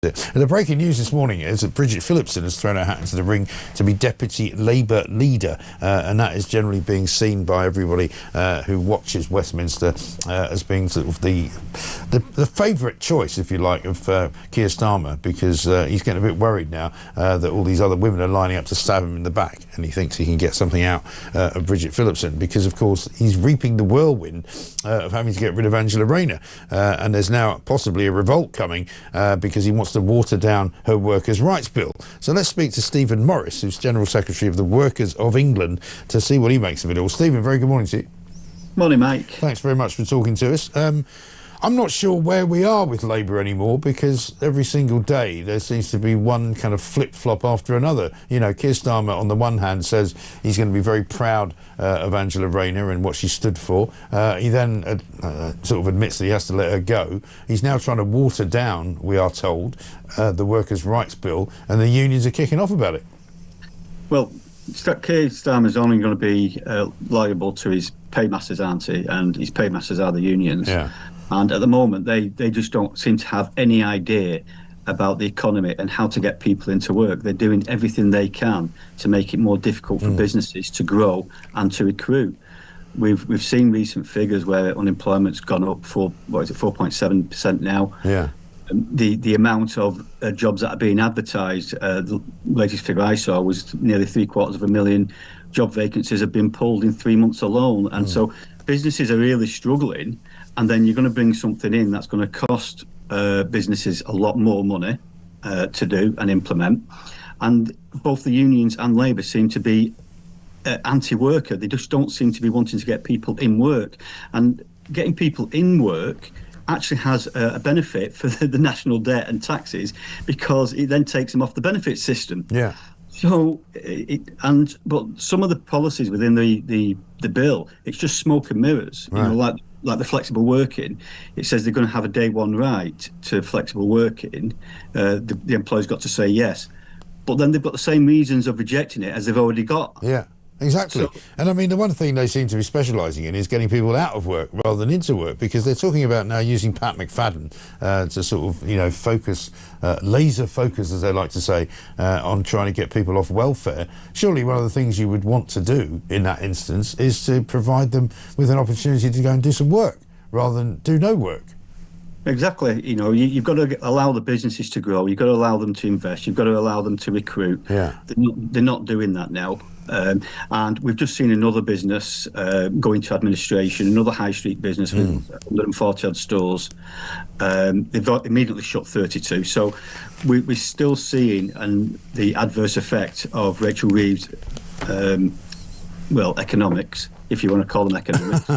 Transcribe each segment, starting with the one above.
And the breaking news this morning is that Bridget Phillipson has thrown her hat into the ring to be Deputy Labour leader, and that is generally being seen by everybody who watches Westminster as being sort of the favourite choice, if you like, of Keir Starmer, because he's getting a bit worried now that all these other women are lining up to stab him in the back, and he thinks he can get something out of Bridget Phillipson, because of course he's reaping the whirlwind of having to get rid of Angela Rayner, and there's now possibly a revolt coming because he wants to water down her workers' rights bill. So let's speak to Stephen Morris, who's General Secretary of the Workers of England, to see what he makes of it all. Stephen, very good morning to you. Morning, Mike. Thanks very much for talking to us. I'm not sure where we are with Labour anymore, because every single day there seems to be one kind of flip-flop after another. You know, Keir Starmer on the one hand says he's going to be very proud of Angela Rayner and what she stood for. He then sort of admits that he has to let her go. He's now trying to water down, we are told, the Workers' Rights Bill, and the unions are kicking off about it. Well, Keir Starmer's only going to be liable to his paymasters, aren't he? And his paymasters are the unions. Yeah. And at the moment, they just don't seem to have any idea about the economy and how to get people into work. They're doing everything they can to make it more difficult for businesses to grow and to recruit. We've seen recent figures where unemployment's gone up for 4.7% now. Yeah. The amount of jobs that are being advertised, the latest figure I saw was nearly 750,000 job vacancies have been pulled in 3 months alone. And so businesses are really struggling. And then you're going to bring something in that's going to cost businesses a lot more money to do and implement. And both the unions and Labour seem to be anti-worker. They just don't seem to be wanting to get people in work. And getting people in work actually has a benefit for the national debt and taxes, because it then takes them off the benefit system. Yeah. So, but some of the policies within the bill, it's just smoke and mirrors. Right. You know, like the flexible working, it says they're going to have a day one right to flexible working. The employer's got to say yes, but then they've got the same reasons of rejecting it as they've already got. Yeah. Exactly. So, and I mean, the one thing they seem to be specialising in is getting people out of work rather than into work, because they're talking about now using Pat McFadden to sort of, you know, focus, laser focus, as they like to say, on trying to get people off welfare. Surely one of the things you would want to do in that instance is to provide them with an opportunity to go and do some work rather than do no work. Exactly. You know, you've got to allow the businesses to grow. You've got to allow them to invest. You've got to allow them to recruit. Yeah. They're not doing that now. And we've just seen another business go into administration, another high street business with 140 odd stores. They've immediately shut 32. So we're still seeing the adverse effect of Rachel Reeves' economics, if you want to call them economics.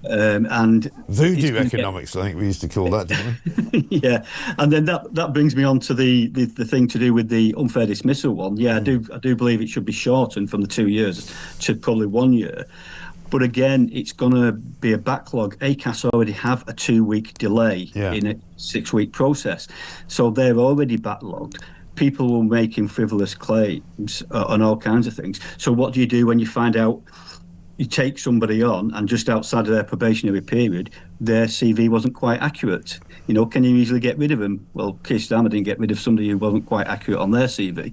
And voodoo economics, I think we used to call that, didn't we? Yeah, and then that brings me on to the thing to do with the unfair dismissal one. Yeah, I do believe it should be shortened from the 2 years to probably 1 year. But again, it's going to be a backlog. ACAS already have a 2-week delay in a 6-week process, so they're already backlogged. People were making frivolous claims on all kinds of things. So what do you do when you find out you take somebody on and just outside of their probationary period, their CV wasn't quite accurate? You know, can you easily get rid of them? Well, Keir Starmer didn't get rid of somebody who wasn't quite accurate on their CV.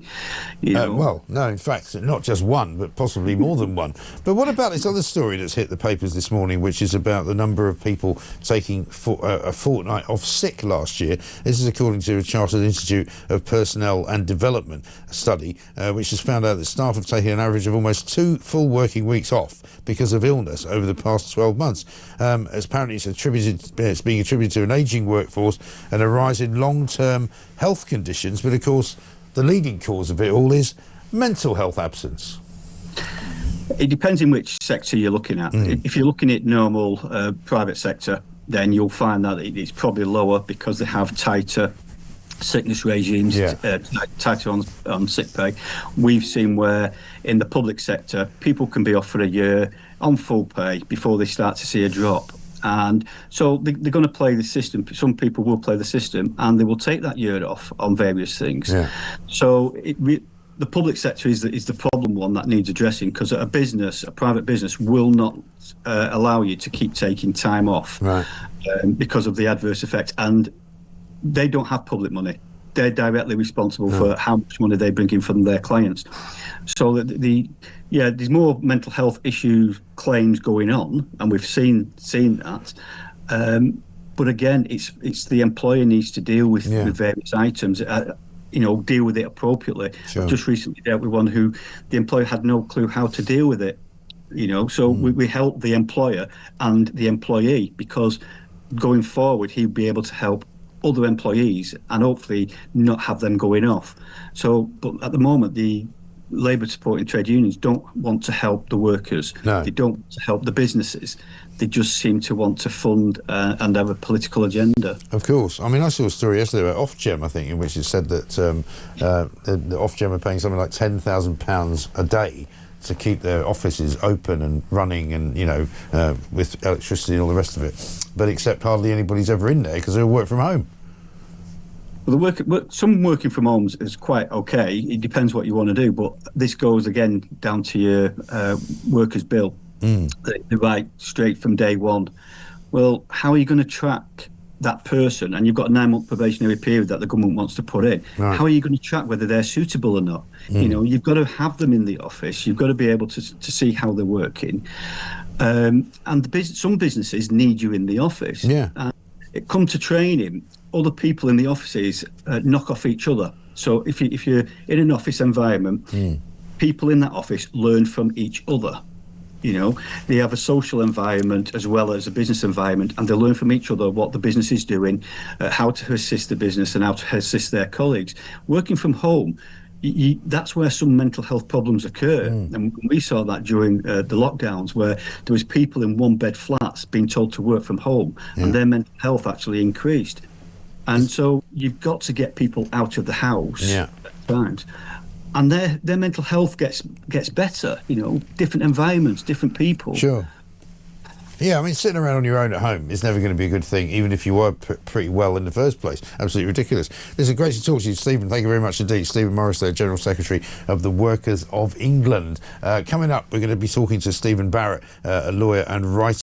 You know? Well, no, in fact, not just one, but possibly more than one. But what about this other story that's hit the papers this morning, which is about the number of people taking a fortnight off sick last year? This is according to a Chartered Institute of Personnel and Development study, which has found out that staff have taken an average of almost 2 full working weeks off because of illness over the past 12 months. Apparently it's being attributed to an ageing workforce and a rise in long-term health conditions, but of course the leading cause of it all is mental health absence. It depends in which sector you're looking at. If you're looking at normal private sector, then you'll find that it's probably lower because they have tighter sickness regimes, tighter on sick pay. We've seen where in the public sector people can be off for a year on full pay before they start to see a drop. And so they're going to play the system. Some people will play the system and they will take that year off on various things. Yeah. So the public sector is the problem one that needs addressing, because a private business will not allow you to keep taking time off because of the adverse effect. And they don't have public money. they're directly responsible for how much money they bring in from their clients. So there's more mental health issue claims going on, and we've seen that. But again, it's the employer needs to deal with various items. Deal with it appropriately. Sure. I've just recently dealt with one who the employer had no clue how to deal with it. So we help the employer and the employee, because going forward he'd be able to help other employees and hopefully not have them going off. So, but at the moment, the labour supporting trade unions don't want to help the workers. No. They don't want to help the businesses. They just seem to want to fund and have a political agenda. Of course. I mean, I saw a story yesterday about Ofgem, I think, in which it said that the Ofgem are paying something like £10,000 a day to keep their offices open and running, and with electricity and all the rest of it. But except hardly anybody's ever in there because they all work from home. Well, some working from home is quite okay. It depends what you want to do, but this goes again down to your workers' bill. They write straight from day one. Well, how are you going to track that person? And you've got a 9-month probationary period that the government wants to put in. Right. How are you going to track whether they're suitable or not? You've got to have them in the office. You've got to be able to see how they're working. And some businesses need you in the office. Yeah. It come to training, other people in the offices knock off each other. So if you're in an office environment, people in that office learn from each other. They have a social environment as well as a business environment, and they learn from each other what the business is doing, how to assist the business and how to assist their colleagues. Working from home, that's where some mental health problems occur. And we saw that during the lockdowns, where there was people in one-bed flats being told to work from home, and their mental health actually increased. And so you've got to get people out of the house at times. And their mental health gets better, different environments, different people. Sure. Yeah, I mean, sitting around on your own at home is never going to be a good thing, even if you were pretty well in the first place. Absolutely ridiculous. Listen, great to talk to you, Stephen. Thank you very much indeed. Stephen Morris, there, General Secretary of the Workers of England. Coming up, we're going to be talking to Stephen Barrett, a lawyer and writer.